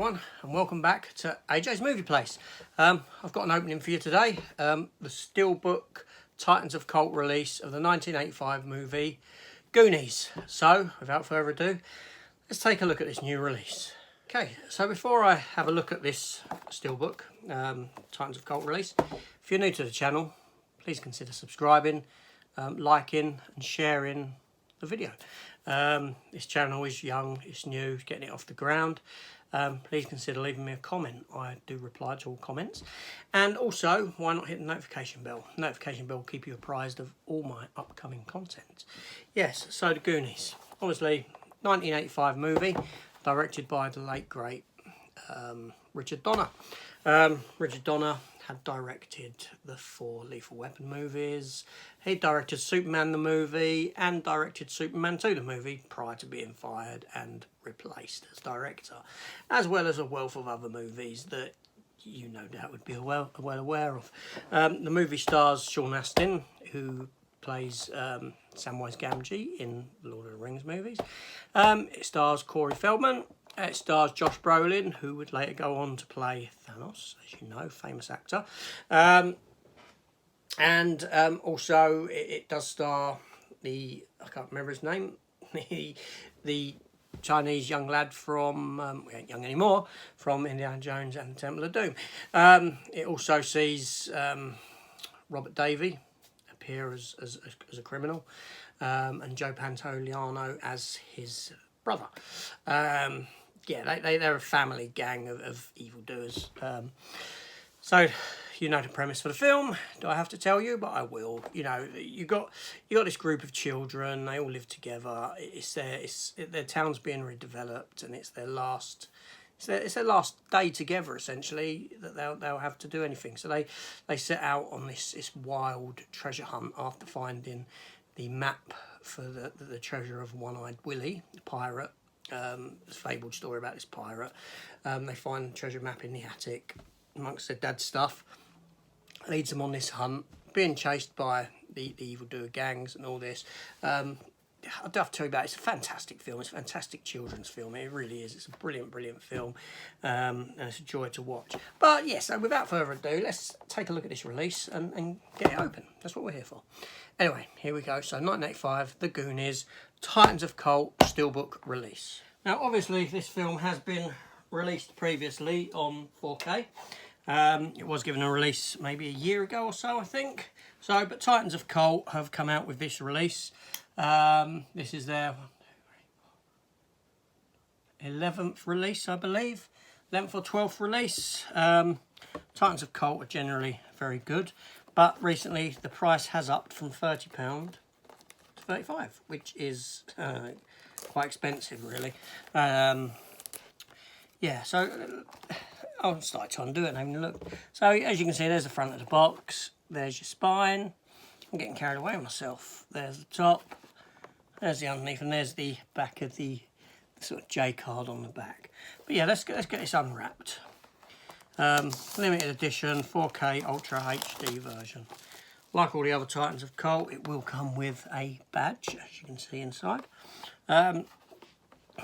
everyone, and welcome back to AJ's Movie Place. I've got an opening for you today. The Steelbook Titans of Cult release of the 1985 movie Goonies. So, without further ado, let's take a look at this new release. Okay, so before I have a look at this Steelbook Titans of Cult release, if you're new to the channel, please consider subscribing, liking and sharing the video. This channel is young, it's new, it's getting it off the ground. Please consider leaving me a comment. I do reply to all comments. And also, why not hit the notification bell? Notification bell will keep you apprised of all my upcoming content. Yes, so the Goonies. Obviously, 1985 movie, directed by the late great Richard Donner. Richard Donner had directed the 4 Lethal Weapon movies. He directed Superman the movie and directed Superman 2 the movie prior to being fired and replaced as director, as well as a wealth of other movies that you no doubt would be well aware of. The movie stars Sean Astin, who plays Samwise Gamgee in the Lord of the Rings movies. It stars Corey Feldman. It stars Josh Brolin, who would later go on to play Thanos, as you know, famous actor. Also, it does star I can't remember his name, the Chinese young lad from, we ain't young anymore, from Indiana Jones and the Temple of Doom. It also sees Robert Davi appear as a criminal, and Joe Pantoliano as his brother. Yeah, they're a family gang of evildoers. So, you know the premise for the film. Do I have to tell you? But I will. You know, you got this group of children. They all live together. It's their town's being redeveloped, and it's their last day together, essentially, that they'll have to do anything. So they set out on this wild treasure hunt after finding the map for the treasure of One-Eyed Willie, the pirate. This fabled story about this pirate. They find the treasure map in the attic amongst their dad's stuff. Leads them on this hunt, being chased by the evildoer gangs and all this. I do have to tell you about it. It's a fantastic film. It's a fantastic children's film. It really is. It's a brilliant film, and it's a joy to watch. But yes, so without further ado, let's take a look at this release and get it open. That's what we're here for. Anyway, here we go. So 1985, The Goonies, Titans of Cult Steelbook release. Now, obviously, this film has been released previously on 4K. It was given a release maybe a year ago or so, I think. But Titans of Cult have come out with this release. This is their 11th release, I believe. 11th or 12th release. Titans of Cult are generally very good. But recently, the price has upped from £30 to £35, which is quite expensive, really. Yeah, so I'll start trying to do it and having a look. So, as you can see, there's the front of the box. There's your spine. I'm getting carried away with myself. There's the top. There's the underneath, and there's the back of the sort of J card on the back. But yeah, let's get this unwrapped. Limited edition 4K Ultra HD version. Like all the other Titans of Cult, it will come with a badge, as you can see inside.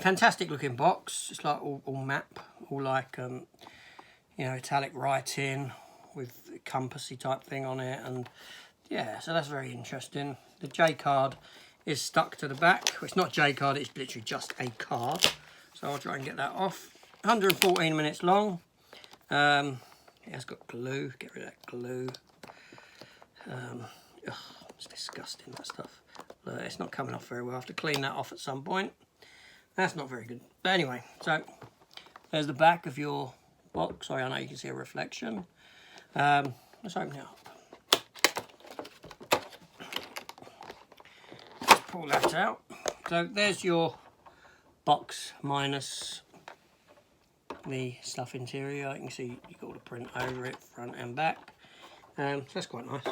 Fantastic looking box. It's like all map, all like you know, italic writing with a compassy type thing on it, and yeah, so that's very interesting. The J card is stuck to the back. Well, it's not J card, it's literally just a card. So I'll try and get that off. 114 minutes long. It has got glue. Get rid of that glue. It's disgusting, that stuff. Look, it's not coming off very well. I have to clean that off at some point. That's not very good. But anyway, so there's the back of your box. Sorry, I know you can see a reflection. Let's open it up. Let's pull that out. So there's your box minus the stuff interior. You can see you've got all the print over it, front and back. So that's quite nice.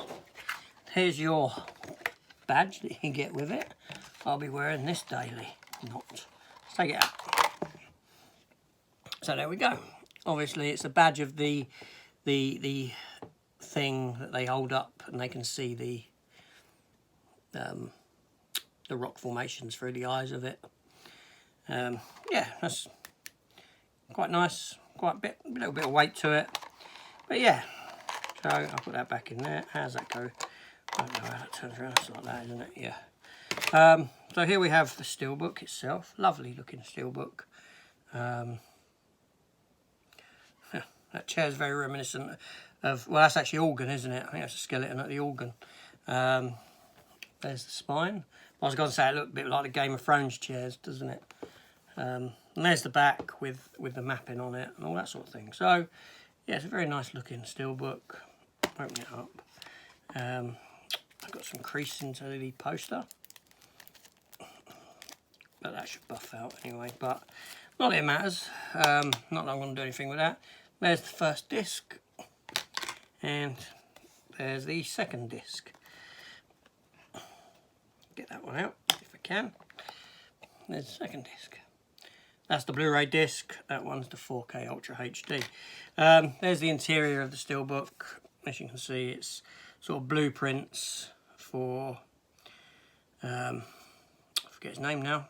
Here's your badge that you can get with it. I'll be wearing this daily. Not. Let's take it out. So there we go. Obviously, it's a badge of the thing that they hold up, and they can see the rock formations through the eyes of it. Yeah, that's quite nice, quite a little bit of weight to it. But yeah, so I'll put that back in there. How's that go? I don't know how that turns around. It's like that, isn't it? Yeah. So here we have the Steelbook itself. Lovely looking Steelbook. Yeah, that chair's very reminiscent of, well, that's actually organ, isn't it? I think that's a skeleton at the organ. There's the spine. I was going to say it looked a bit like the Game of Thrones chairs, doesn't it? And there's the back with the mapping on it and all that sort of thing. So yeah, it's a very nice looking Steelbook. Open it up. I've got some crease into the poster, but that should buff out anyway. But not that it matters. Not that I'm going to do anything with that. There's the first disc, and there's the second disc. Get that one out if I can. There's the second disc. That's the Blu-ray disc. That one's the 4K Ultra HD. There's the interior of the Steelbook. As you can see, it's sort of blueprints for, I forget his name now,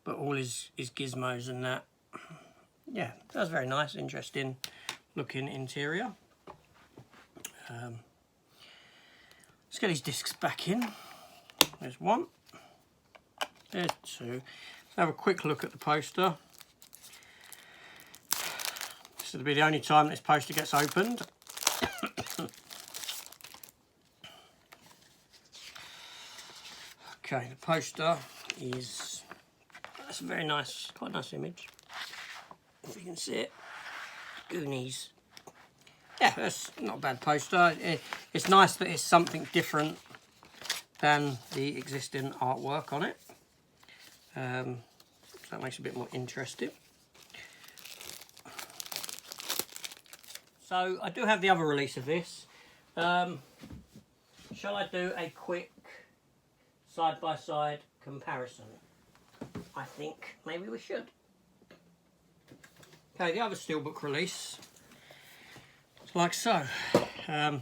but all his gizmos and that. Yeah, that's very nice, interesting looking interior. Let's get these discs back in. There's one, there's two. Let's have a quick look at the poster. This will be the only time this poster gets opened. Okay, the poster is, that's a very nice, quite nice image. If you can see it, Goonies. Yeah, that's not a bad poster. It's nice that it's something different than the existing artwork on it. So that makes it a bit more interesting. So I do have the other release of this. Shall I do a quick side-by-side comparison? I think maybe we should. Okay, the other Steelbook release, it's like so.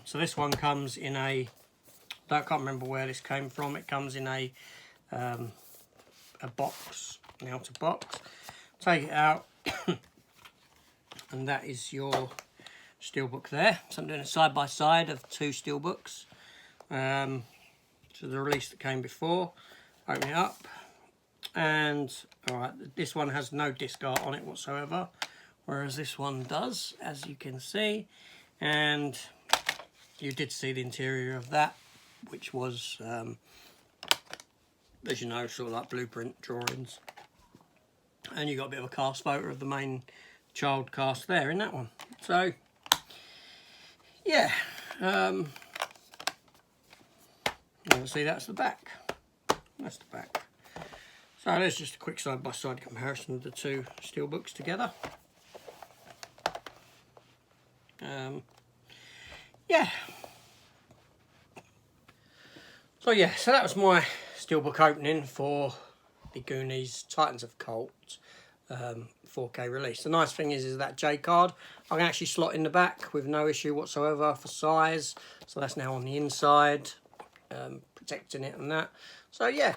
So this one comes in a, I can't remember where this came from. It comes in a box, an outer box. Take it out, and that is your Steelbook there. So I'm doing a side-by-side of two Steelbooks. So the release that came before. Open it up, and alright, this one has no disc art on it whatsoever, whereas this one does, as you can see. And you did see the interior of that, which was, as you know, sort of like blueprint drawings. And you got a bit of a cast photo of the main child cast there in that one. So yeah, see, that's the back. That's the back. So there's just a quick side-by-side comparison of the two Steelbooks together. Yeah. So yeah, so that was my Steelbook opening for the Goonies Titans of Cult 4K release. The nice thing is that J card I can actually slot in the back with no issue whatsoever for size. So that's now on the inside, protecting it and that. So yeah,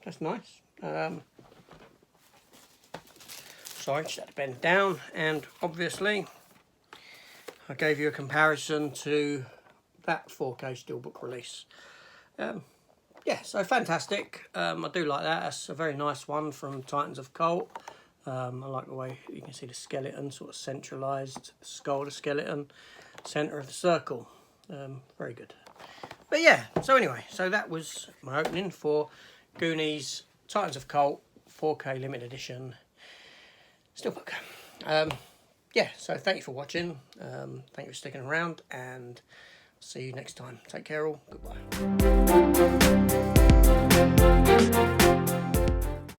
that's nice. Sorry, just had to bend down, and obviously I gave you a comparison to that 4K Steelbook release. Yeah, so fantastic. I do like that. That's a very nice one from Titans of Cult. I like the way you can see the skeleton, sort of centralised skull, the skeleton, centre of the circle. Very good. But yeah, so anyway, so that was my opening for Goonies Titans of Cult 4K limited edition Steelbook. Yeah, so thank you for watching. Thank you for sticking around, and see you next time. Take care all. Goodbye.